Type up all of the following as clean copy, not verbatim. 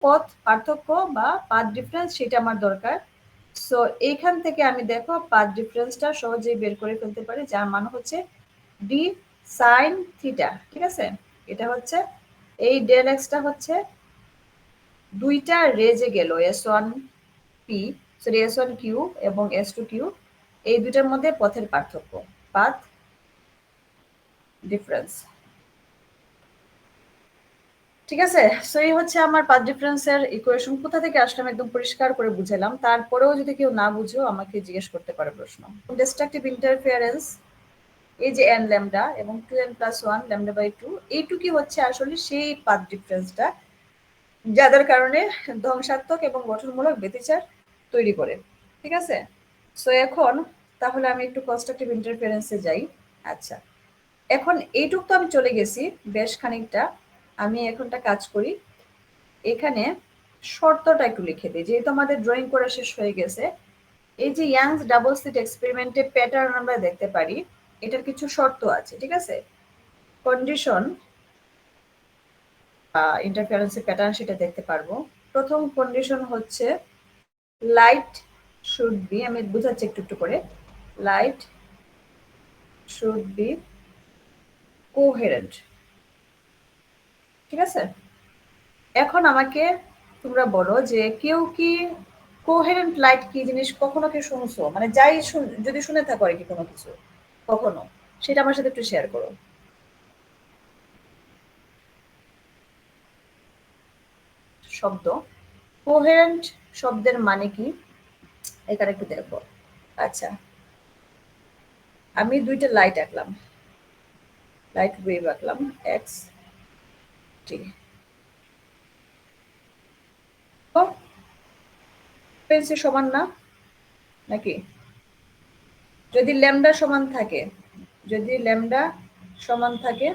পথ পার্থক্য বা পাথ ডিফারেন্স সেটা আমার দরকার। সো এইখান থেকে আমি দেখো পাথ ডিফারেন্সটা সহজেই বের করে ফেলতে পারি, যার মান হচ্ছে ডি সাইন থিটা। ঠিক আছে, এটা হচ্ছে এই ডেল এক্সটা হচ্ছে দুইটা রেজে গেল S1 P sorry S1 Q এবং S2 কিউ, এই দুইটার মধ্যে পথের পার্থক্য, পাথ ডিফারেন্স। ঠিক আছে, সো এই হচ্ছে আমার পাথ ডিফারেন্সের ইকুয়েশন। কোথা থেকে আসলাম একদম পরিষ্কার করে বুঝালাম, তারপরেও যদি কেউ না বুঝো আমাকে জিজ্ঞেস করতে পারে প্রশ্ন। ডিস্ট্রাকটিভ ইন্টারফিয়ারেন্স, এই যে n ল্যামডা এবং 2n + 1 ল্যামডা বাই 2, এইটুকুই হচ্ছে আসলে সেই পাথ ডিফারেন্সটা যাদের কারণে ধ্বংসাত্মক এবং গঠনমূলক ব্যতিচার তৈরি করে। ঠিক আছে, সো এখন তাহলে আমি একটু কনস্ট্রাকটিভ ইন্টারফিয়ারেন্সে যাই। আচ্ছা, এখন এইটুক তো আমি চলে গেছি বেশ খানিকটা, আমি এখনটা কাজ করি, এখানে শর্তটা একটু লিখে দিই, যেহেতু আমাদের ড্রয়িং করা শেষ হয়ে গেছে। এই যে ইয়াংস ডাবল স্লিট এক্সপেরিমেন্টে প্যাটার্ন আমরা দেখতে পারি, এটার কিছু শর্ত আছে। ঠিক আছে, কন্ডিশন ইন্টারফারেন্সের প্যাটার্ন সেটা দেখতে পারবো। প্রথম কন্ডিশন হচ্ছে লাইট শুড বি, আমি বুঝাচ্ছি একটু একটু করে, লাইট শুড বি কোহেরেন্ট। ঠিক আছে, এখন আমাকে তোমরা বলো যে কেউ কি কোহেরেন্ট লাইট কি জিনিস কখনো কি শুনছো, মানে যাই যদি শুনে থাকো আর কি কোনো কিছু কখনো, সেটা আমার সাথে একটু শেয়ার করো। শব্দ কোহেরেন্ট শব্দের মানে কি এখানে একটু দেখো। আচ্ছা, আমি দুইটা লাইট আঁকলাম, লাইট ওয়েভ আঁকলাম এক্স টি, ফ্রিকোয়েন্সি সমান না নাকি? যদি ল্যামডা সমান থাকে, যদি ল্যামডা সমান থাকে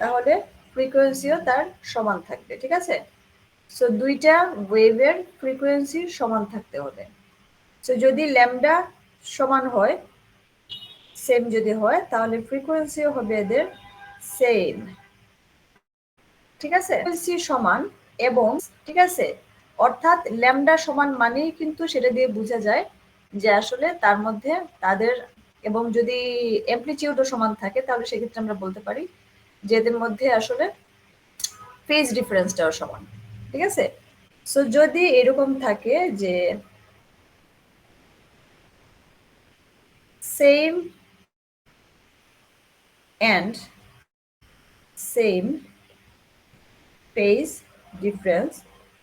তাহলে ফ্রিকোয়েন্সিও তার সমান থাকবে। ঠিক আছে, সো দুইটা ওয়েভের ফ্রিকোয়েন্সি সমান থাকতে হবে। সো যদি ল্যামডা সমান হয়, সেম যদি হয়, তাহলে ফ্রিকোয়েন্সিও হবে এদের সেম। ঠিক আছে, ফ্রিকোয়েন্সি সমান এবং ঠিক আছে, অর্থাৎ ল্যামডা সমান মানেই কিন্তু সেটা দিয়ে বোঝা যায় যে আসলে তার মধ্যে তাদের, এবং যদি অ্যামপ্লিটিউডও সমান থাকে তাহলে সেক্ষেত্রে আমরা বলতে পারি যে এদের মধ্যে আসলে ফেজ ডিফারেন্সটাও সমান। ঠিক আছে, সো যদি এরকম থাকে যে same and same phase difference,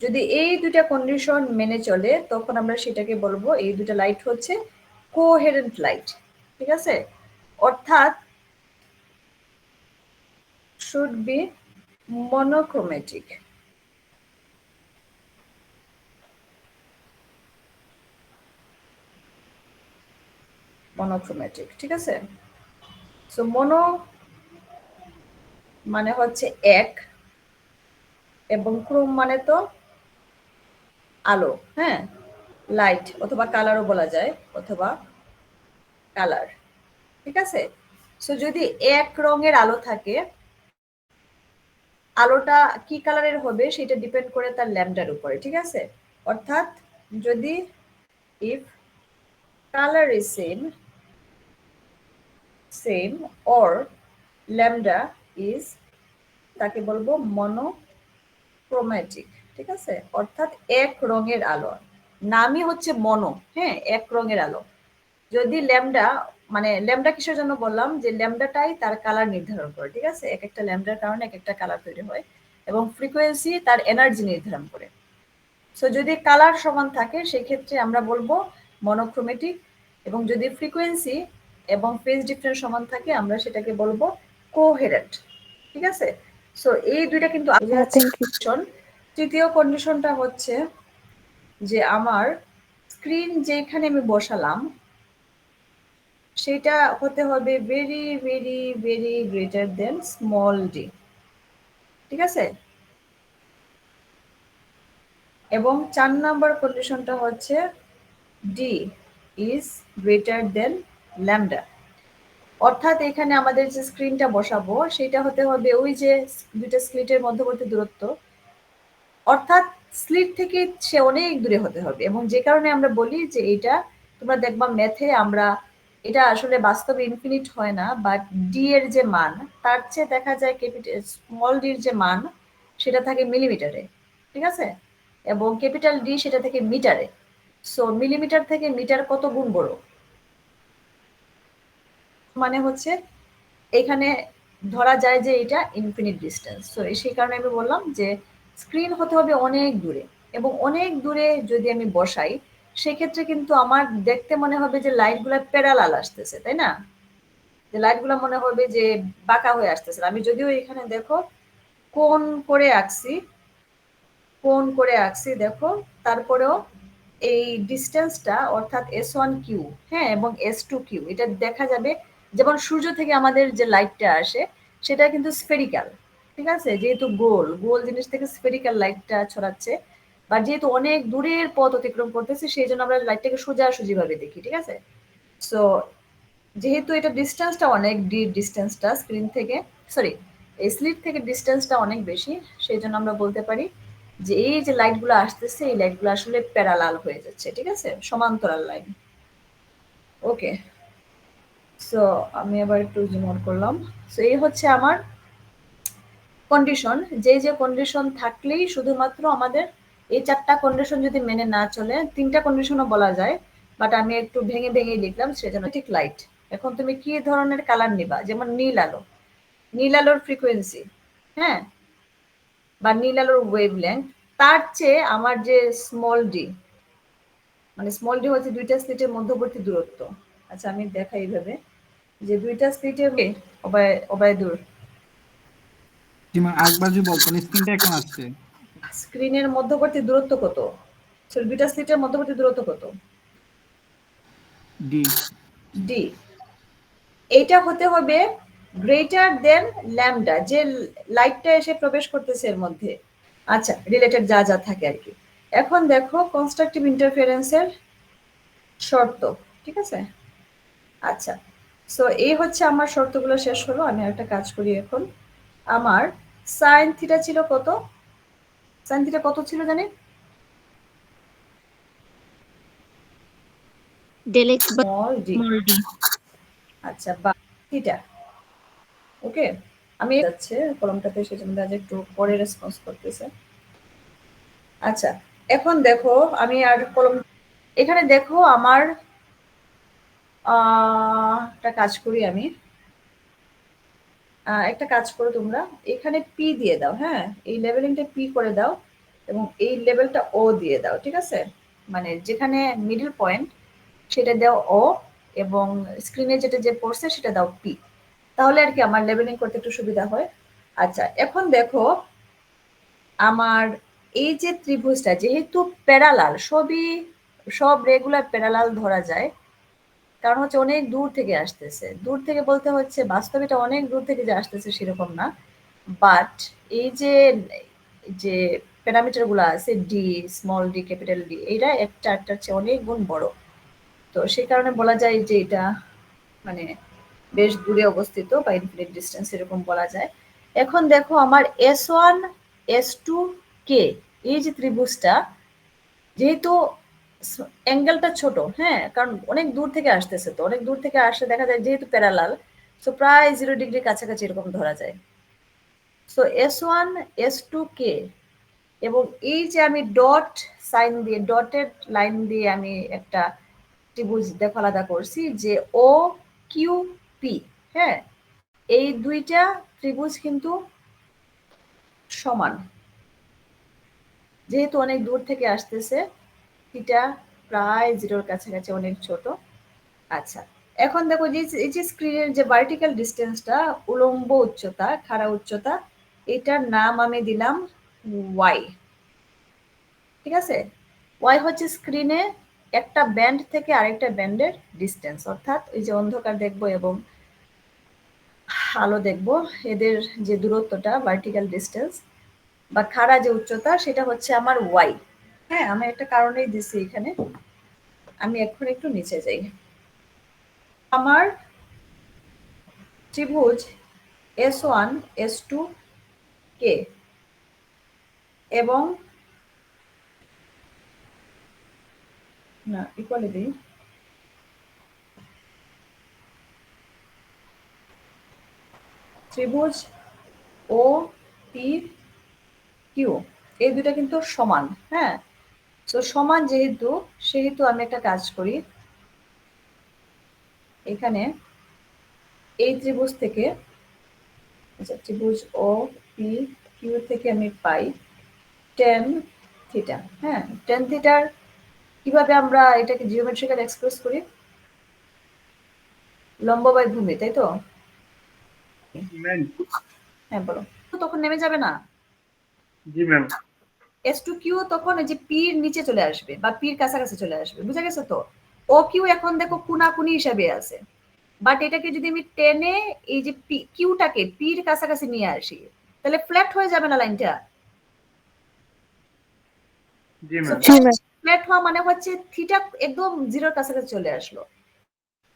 যদি এই দুটা কন্ডিশন মেনে চলে তখন আমরা সেটাকে বলবো এই দুটা লাইট হচ্ছে কোহেরেন্ট লাইট। ঠিক আছে, অর্থাৎ শুড বি মনোক্রোমেটিক। মনোক্রোমেটিক, ঠিক আছে, সো মনো মানে হচ্ছে এক, এবং ক্রোম মানে তো আলো, হ্যাঁ, লাইট অথবা কালারও বলা যায়, অথবা কালার। ঠিক আছে, সো যদি এক রঙের আলো থাকে, আলোটা কি কালারের হবে সেটা ডিপেন্ড করে তার ল্যামডার উপরে। ঠিক আছে, অর্থাৎ যদি if colour is same same or lambda is, তাকে বলবো মনোক্রোম্যাটিক। ঠিক আছে, অর্থাৎ এক রঙের আলো, নামই হচ্ছে মনো, হ্যাঁ, এক রঙের আলো। যদি ল্যামডা, মানে ল্যামডা কিসের জন্য বললাম, যে ল্যামডাটাই তার কালার নির্ধারণ করে। ঠিক আছে, এক একটা ল্যামডার কারণে এক একটা কালার তৈরি হয়, এবং ফ্রিকোয়েন্সি তার এনার্জি নির্ধারণ করে। সো যদি কালার সমান থাকে সেক্ষেত্রে আমরা বলবো মনোক্রোমেটিক, এবং যদি ফ্রিকোয়েন্সি এবং ফেজ ডিফারেন্স সমান থাকে আমরা সেটাকে বলবো কোহেরেন্ট। ঠিক আছে, সো এই দুইটা কিন্তু তৃতীয় কন্ডিশনটা হচ্ছে যে আমার স্ক্রিন যেখানে আমি বসালাম সেটা হতে হবে very very very greater than small D. ঠিক আছে, এবং 4 নম্বর কন্ডিশনটা হচ্ছে D is greater than lambda. অর্থাৎ এখানে আমাদের যে স্ক্রিনটা বসাবো সেটা হতে হবে ওই যে দুইটা স্লিটের মধ্যবর্তী দূরত্ব, অর্থাৎ স্লিট থেকে সে অনেক দূরে হতে হবে, এবং যে কারণে আমরা বলি যে এটা তোমরা দেখবা ম্যাথে আমরা এটা আসলে বাস্তবে ইনফিনিট হয় না, বাট ডি এর যে মান তার চেয়ে দেখা যায় ক্যাপিটাল স্মল ডির যে মান সেটা থাকে মিলিমিটারে, ঠিক আছে, এবং ক্যাপিটাল ডি সেটা থেকে মিটারে। সো মিলিমিটার থেকে মিটার কত গুণ বড়, মানে হচ্ছে এখানে ধরা যায় যে এটা ইনফিনিট ডিস্টেন্স। সো সেই কারণে আমি বললাম যে স্ক্রিন হতে হবে অনেক দূরে, এবং অনেক দূরে যদি আমি বসাই সেক্ষেত্রে কিন্তু আমার দেখতে মনে হবে যে লাইটগুলো প্যারালাল আসতেছে, তাই না, যে লাইটগুলো মনে হবে যে বাঁকা হয়ে আসতেছে। আমি যদিও এখানে দেখো কোণ করে আঁকছি, কোণ করে আঁকছি দেখো, তারপরেও এই ডিস্টেন্সটা অর্থাৎ S1Q, হ্যাঁ, এবং S2Q এটা দেখা যাবে। যেমন সূর্য থেকে আমাদের যে লাইটটা আসে সেটা কিন্তু স্ফেরিক্যাল, ঠিক আছে, যেহেতু গোল গোল জিনিস থেকে স্ফেরিক্যাল লাইটটা ছড়াচ্ছে, বা যেহেতু অনেক দূরের পথ অতিক্রম করতেছে সেই জন্য আমরা লাইটটাকে সোজাসুজি ভাবে দেখি, ঠিক আছে। সো যেহেতু এটা ডিস্টেন্সটা অনেক, ডি ডিস্টেন্সটা স্ক্রিন থেকে, সরি, এই স্লিট থেকে ডিস্টেন্সটা অনেক বেশি, সেই জন্য আমরা বলতে পারি যে এই যে লাইটগুলো আসতেছে এই লাইটগুলো আসলে প্যারালাল হয়ে যাচ্ছে, ঠিক আছে, সমান্তরাল লাইন। ওকে, সো আমি আবার একটু জুম আউট করলাম। সো এই হচ্ছে আমার কন্ডিশন, যে যে কন্ডিশন থাকলেই শুধুমাত্র আমাদের এই 4টা কন্ডিশন যদি মেনে না চলে, 3টা কন্ডিশনও বলা যায়, বাট আমি একটু ভেঙে ভেঙে লিখলাম সেজন্য। ঠিক লাইট, এখন তুমি কি ধরনের কালার নিবা, যেমন নীল আলো, নীল আলোর ফ্রিকোয়েন্সি, হ্যাঁ, বা নীল আলোর ওয়েভলেংথ, তার চেয়ে আমার যে স্মল ডি, মানে স্মল ডি হচ্ছে দুইটা স্লিটের মধ্যবর্তী দূরত্ব। আচ্ছা আমি দেখাই এইভাবে যে দুইটা স্লিটের অবায় দূর, আরেকবার যদি বলতেন, স্ক্রিনটা এখন আসছে। স্ক্রিনের মধ্যবর্তী দূরত্ব কত, দুইটা স্লিটের মধ্যবর্তী দূরত্ব কত, ডি। ডি। এইটা হতে হবে গ্রেটার দেন ল্যামডা, যে লাইটটা এসে প্রবেশ করতেছে এর মধ্যে। আচ্ছা রিলেটেড যা যা থাকে আর কি। এখন দেখো কনস্ট্রাকটিভ ইন্টারফারেন্সের শর্ত, ঠিক আছে। আচ্ছা, সো এই হচ্ছে আমার শর্তগুলো শেষ হলো। আমি একটা কাজ করি এখন। আমার সাইন থিটা ছিল কত, সাইন থিটা কত ছিল জানি, del x by small d, small d. আচ্ছা, বা থিটা। ওকে, আমি যাচ্ছে কলমটাতে সেজন্য আজ একটু পরে রেসপন্স করতেছে। আচ্ছা এখন দেখো আমি আর কলম, এখানে দেখো আমার একটা কাজ করি আমি, একটা কাজ করো তোমরা, এখানে পি দিয়ে দাও, হ্যাঁ, এই লেভেলিংটা পি করে দাও, এবং এই লেভেলটা ও দিয়ে দাও, ঠিক আছে, মানে যেখানে মিডল পয়েন্ট সেটা দাও ও, এবং স্ক্রিনে যেটা যে পড়ছে সেটা দাও পি, তাহলে আর কি আমার লেভেলিং করতে একটু সুবিধা হয়। আচ্ছা এখন দেখো আমার এই যে ত্রিভুজটা যেহেতু প্যারালাল, সব রেগুলার প্যারালাল ধরা যায়, কারণ হচ্ছে অনেক দূর থেকে আসতেছে, দূর থেকে বলতে হচ্ছে বাস্তবে এটা অনেক দূর থেকে যে আসতেছে সেরকম না, বাট এই যে যে প্যারামিটার গুলো আছে D, small D, capital D, এটা একটা একটার চেয়ে অনেক গুণ বড়। তো সেই কারণে বলা যায় যে এটা মানে বেশ দূরে অবস্থিত বা ইনফিনিট ডিস্টেন্স এরকম বলা যায়। এখন দেখো আমার S1 S2 কে, এই যে ত্রিভুজটা, যেহেতু অ্যাঙ্গেলটা ছোট, হ্যাঁ, কারণ অনেক দূর থেকে আসতেছে, তো অনেক দূর থেকে আসলে দেখা যায় যেহেতু প্যারালাল, সো প্রায় 0 ডিগ্রি কাছাকাছি এরকম ধরা যায়। সো S1 S2 কে, এবং এই যে আমি ডট সাইন দিয়ে, ডটেড লাইন দিয়ে আমি একটা ত্রিভুজ দেখো আলাদা করছি যে ও কিউ পি, হ্যাঁ, এই দুইটা ত্রিভুজ কিন্তু সমান, যেহেতু অনেক দূর থেকে আসতেছে, থিটা প্রায় 0-র কাছাকাছি, অনেক ছোট। আচ্ছা এখন দেখো যে এই যে স্ক্রিনের যে ভার্টিক্যাল ডিস্টেন্সটা, উলম্ব উচ্চতা, খাড়া উচ্চতা, এটার নাম আমি দিলাম ওয়াই, ঠিক আছে। ওয়াই হচ্ছে স্ক্রিনে একটা ব্যান্ড থেকে আরেকটা ব্যান্ডের ডিস্টেন্স, অর্থাৎ এই যে অন্ধকার দেখবো এবং আলো দেখবো এদের যে দূরত্বটা, ভার্টিক্যাল ডিস্টেন্স বা খাড়া যে উচ্চতা, সেটা হচ্ছে আমার ওয়াই। হ্যাঁ আমি একটা কারণেই দিছি এখানে। আমি এখন একটু নিচে যাই। আমার ত্রিভুজ S1 S2 কে এবং না ইকুয়ালি দিই, ত্রিভুজ ও পি কিউ এই দুটা কিন্তু সমান। হ্যাঁ, তো সমান যেহেতু, সেহেতু আমি একটা কাজ করি, এখানে এই ত্রিভুজ থেকে, আচ্ছা ত্রিভুজ ও পি কিউ থেকে আমি পাই টেন থিটা। হ্যাঁ, টেন থিটার কিভাবে আমরা এটাকে জিওমেট্রিক্যাল এক্সপ্রেস করি? লম্ব বাই ভূমি, তাই তো? ম্যাম। হ্যাঁ বলো। তখন নেমে যাবে না, জি ম্যাম। এস টু কিউ তখন এই যে পির নিচে চলে আসবে বা পির কাছাকাছি চলে আসবে, বুঝা গেছে তো? ও কিউ এখন দেখো কুনাকুনি হিসাবে আছে, বাট এটাকে যদি আমি টেনে এই যে কিউটাকে পির কাছাকাছি নিয়ে আসি, তাহলে ফ্ল্যাট হয়ে যাবে না লাইনটা? জি ম্যাম। ফ্ল্যাট হওয়া মানে হচ্ছে থিটা একদম জিরোর কাছাকাছি চলে আসলো।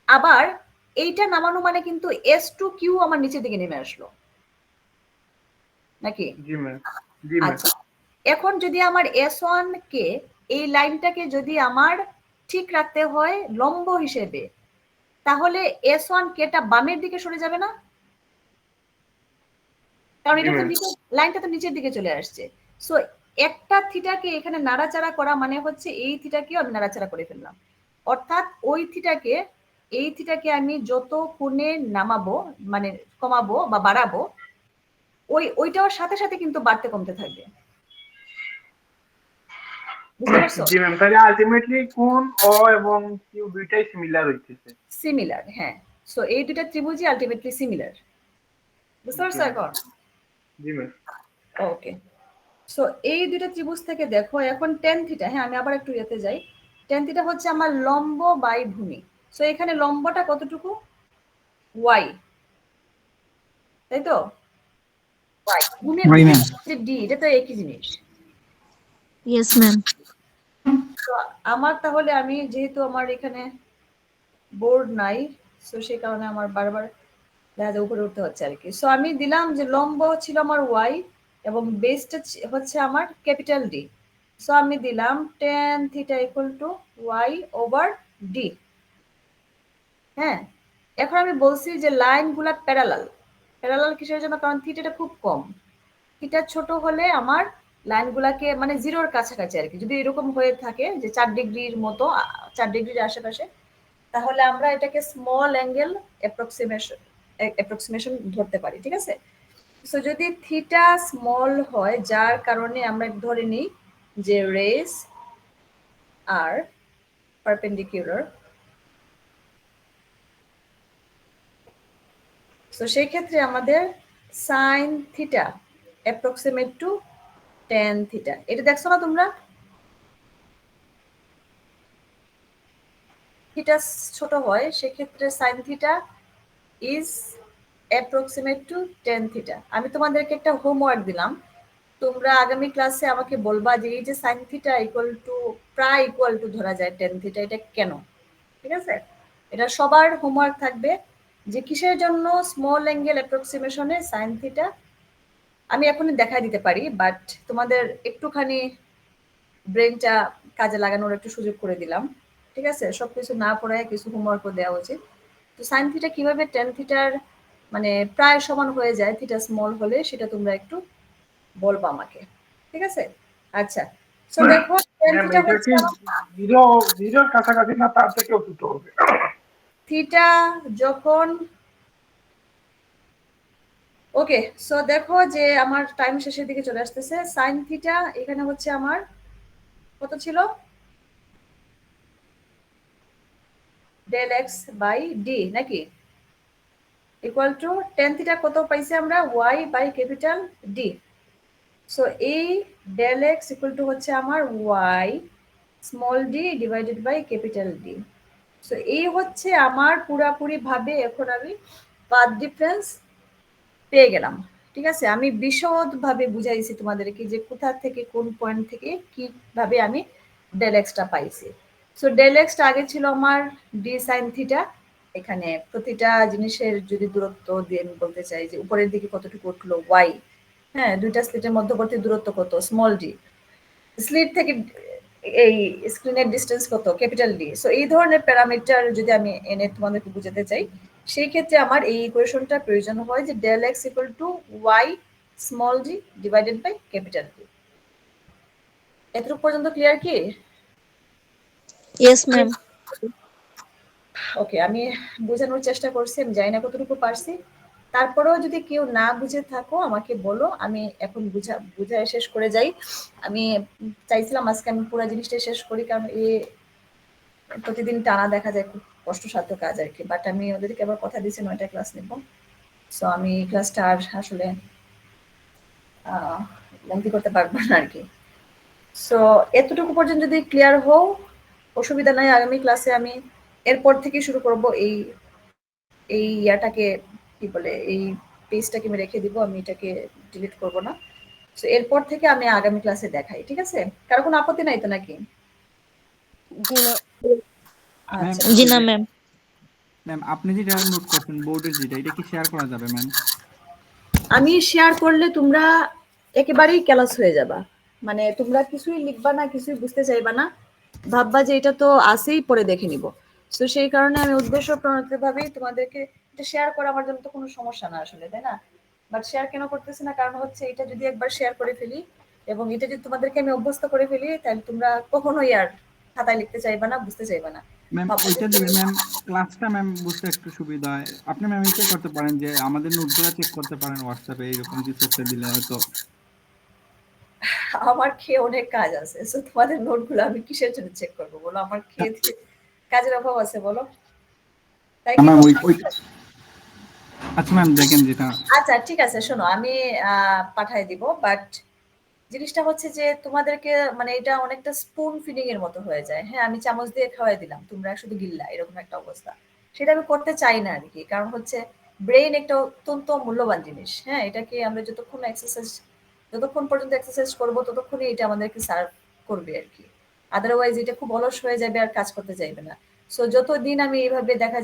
আবার এইটা নামানো মানে কিন্তু এস টু কিউ আমার নিচের দিকে নেমে আসলো, নাকি? জি ম্যাম। জি ম্যাম। আচ্ছা, এখন যদি আমার এস ওয়ান কে, এই লাইনটাকে যদি আমার ঠিক রাখতে হয় লম্ব হিসেবে, তাহলে এস ওয়ান কেটা বামের দিকে সরে যাবে না? কারণ এটা তো নিচে, লাইনটা তো নিচের দিকে চলে আসছে। সো একটা থিটাকে এখানে নাড়াচাড়া করা মানে হচ্ছে এই থিটাকেও আমি নাড়াচাড়া করে ফেললাম, অর্থাৎ ওই থিটাকে, এই থিটাকে আমি যত কোণে নামাবো মানে কমাবো বা বাড়াবো, ওইটার সাথে সাথে কিন্তু বাড়তে কমতে থাকবে, বুঝতে পারছো? জি ম্যাম, তাহলে আলটিমেটলি কোণ ও এবং কিউ দুইটাই সিমিলার হইতেছে। সিমিলার, হ্যাঁ। সো এই দুটা ত্রিভুজই আলটিমেটলি সিমিলার, বুঝতে পারছো এখন? জি ম্যাম। ওকে, সো এই দুটো ত্রিভুজ থেকে দেখো এখন টেন থিটা, হ্যাঁ আমি আবার একটু ইয়েতে যাই, টেন থিটা হচ্ছে আমার লম্ব বাই ভূমি। সো এখানে লম্বটা কতটুকু? ওয়াই, তাই তো? ভূমির Right, ma'am. ডি, এটা তো একই জিনিস। Yes, ma'am. তো আমার তাহলে আমি যেহেতু আমার এখানে বোর্ড নাই, সো সেই কারণে আমার বারবার দেখা যায় উপরে উঠতে হচ্ছে আর কি। সো আমি দিলাম যে লম্ব ছিল আমার ওয়াই এবং বেসটা হচ্ছে আমার ক্যাপিটাল ডি। সো আমি দিলাম tan theta equal to y over d. হ্যাঁ, এখন আমি বলছি যে লাইনগুলা প্যারালাল। প্যারালাল কিসের জন্য? কারণ থিটাটা খুব কম, থিটা ছোট হলে আমার লাইনগুলাকে মানে জিরোর কাছাকাছি আর কি, যদি এরকম হয়ে থাকে যে 4 ডিগ্রির মতো, 4 ডিগ্রির আশেপাশে, তাহলে আমরা এটাকে স্মল অ্যাঙ্গেল অ্যাপ্রক্সিমেশন ধরতে পারি, ঠিক আছে? সো যদি থিটা স্মল হয়, যার কারণে আমরা ধরে নিই যে রেস আর পারপেন্ডিকুলার, সো সেই ক্ষেত্রে আমাদের sine theta approximate to tan theta, এটা দেখছো না তোমরা? থিটা ছোট হয়, সেক্ষেত্রে sine theta is approximate to tan theta. আমি তোমাদেরকে একটা হোমওয়ার্ক দিলাম, তোমরা আগামী ক্লাসে আমাকে বলবা যে এই যে সাইন থিটা ইকুয়াল টু প্রায় ইকুয়াল টু ধরা যায় টেন থিটা, এটা কেন? ঠিক আছে, এটা সবার হোমওয়ার্ক থাকবে যে কিসের জন্য স্মল অ্যাঙ্গেল অ্যাপ্রক্সিমেশনে সাইন থিটা। আমি এখনই দেখাই দিতে পারি, বাট তোমাদের একটুখানি ব্রেনটা কাজে লাগানোর একটু সুযোগ করে দিলাম, ঠিক আছে? সবকিছু না পড়ায় কিছু হোমওয়ার্কও দেওয়া উচিত। তো সাইন থিটা কিভাবে টেন থিটার মানে প্রায় সমান হয়ে যায় থিটা স্মল হলে, সেটা তোমরা একটু বলবো আমাকে, ঠিক আছে? আচ্ছা, সো দেখো টেন ম্যাম, থিটা এটা হচ্ছে কি জিরোর কাছাকাছি না তার থেকেও ছোট হবে? থিটা যখন, ওকে, সো দেখো যে আমার টাইম শেষের দিকে চলে আসতেছে। সাইন থিটা এখানে হচ্ছে আমার কত ছিল? ডেল এক্স বাই ডি, নাকি? ইকুয়াল টু টেন থিটা কত পাইছি আমরা? Y by capital D. So এই ডেল এক্স ইকুয়াল টু হচ্ছে আমার y small d divided by capital D. So এই হচ্ছে আমার পুরাপুরি ভাবে এখন আমি পাথ ডিফারেন্স পেয়ে গেলাম, ঠিক আছে? আমি বিশদভাবে বুঝাইছি তোমাদেরকে যে কোথা থেকে কোন পয়েন্ট থেকে কিভাবে আমি ডেল এক্সটা পাইছি। সো ডেল এক্সটা আগে ছিল আমার ডি সাইন থিটা, এখানে প্রতিটা জিনিসের যদি দূরত্ব দিয়ে আমি বলতে চাই যে উপরের দিকে কতটুকু উঠলো ওয়াই, হ্যাঁ দুইটা স্লিটের মধ্যবর্তী দূরত্ব কত স্মল ডি, স্লিট থেকে এই স্ক্রিনের ডিস্টেন্স কত, ক্যাপিটাল ডি। সো এই ধরনের প্যারামিটার যদি আমি এনে তোমাদেরকে বুঝাতে চাই, সেই ক্ষেত্রে আমার এই ইকুয়েশনটা প্রয়োজন হয় যে del x equal to y small d divided by capital D. এতটুকু পর্যন্ত ক্লিয়ার কি? Yes, ma'am. ওকে, আমি বোঝানোর চেষ্টা করছি, আমি জানি না কতটুকু পারছি। তারপরেও যদি কেউ না বুঝে থাকো আমাকে বলো, আমি এখন বুঝায় শেষ করে যাই। আমি চাইছিলাম আজকে আমি পুরো জিনিসটা শেষ করি, কারণ প্রতিদিন টানা দেখা যায় খুব কষ্টসাধ্য কাজ আর কি। বাট আমি ওদেরকে আবার কথা দিয়েছি 9টা ক্লাস নেব। সো আমি ক্লাসটা আর আসলে লেন্থি করতে পারবো না আর কি। সো এতটুকু পর্যন্ত যদি ক্লিয়ার হও, অসুবিধা নাই। আগামী ক্লাসে আমি এরপর থেকে শুরু করব এই ইয়াটাকে কি বলে, এই পেজটাকে আমি রেখে দিব, আমি এটাকে ডিলিট করব না। সো এরপর থেকে আমি আগামী ক্লাসে দেখাই, ঠিক আছে? কারো কোনো আপত্তি নাই তো নাকি? আচ্ছা, জি না ম্যাম। ম্যাম আপনি যেটা নোট করছেন বোর্ডের যেটা, এটা কি শেয়ার করা যাবে ম্যাম? আমি শেয়ার করলে তোমরা একেবারেই ক্লাস হয়ে যাবা, মানে তোমরা কিছুই লিখবা না, কিছুই বুঝতে চাইবা না, ভাববা যে এটা তো আসেই, পরে দেখে নিব। তো সেই কারণে আমি উদ্দেশ্য প্রণোদিতভাবেই তোমাদেরকে এটা শেয়ার করা আমার জন্য তো কোনো সমস্যা না আসলে, তাই না? বাট শেয়ার কেন করতেছি না, কারণ হচ্ছে এটা যদি একবার শেয়ার করে ফেলি এবং এটা যদি তোমাদেরকে আমি অভ্যস্ত করে ফেলি, তাহলে তোমরা কখনোই আর খাতায় লিখতে চাইবা না, বুঝতে চাইবা না। ম্যাম ভাববা যে ওইটা দিলে ম্যাম ক্লাসটা ম্যাম বুঝতে একটু সুবিধা হয়। আপনি ম্যাম এটা করতে পারেন যে আমাদের নোটগুলো চেক করতে পারেন হোয়াটসঅ্যাপে, এরকম কিছু একটা দিলে হয়তো। আমার খেয়ে অনেক কাজ আছে, সো তোমাদের নোটগুলো আমি কিসের জন্য চেক করবো বলো? আমার খেয়ে কাজের অভাব আছে বলো? তাই কি ম্যাম বলো? ওই আচ্ছা ম্যাম দেখেন যেটা। আচ্ছা ঠিক আছে, শোনো আমি পাঠায় দিব। বাট জিনিসটা হচ্ছে যে তোমাদেরকে মানে এটা অনেকটা স্পুন ফিডিং এর মতো হয়ে যায়। হ্যাঁ, আমি চামচ দিয়ে খাওয়াই দিলাম, তোমরা শুধু গিল্লা, এরকম একটা অবস্থা। সেটা আমি করতে চাই না আর কি। কারণ হচ্ছে ব্রেইন একটা অত্যন্ত মূল্যবান জিনিস। হ্যাঁ, এটাকে আমরা যতক্ষণ পর্যন্ত এক্সারসাইজ করবো ততক্ষণই এটা আমাদেরকে সার্ভ করবে আর কি। আদারওয়াইজ এটা খুব অলস হয়ে যাবে আর কাজ করতে চাইবে না। সো যতদিন আমি এইভাবে দেখা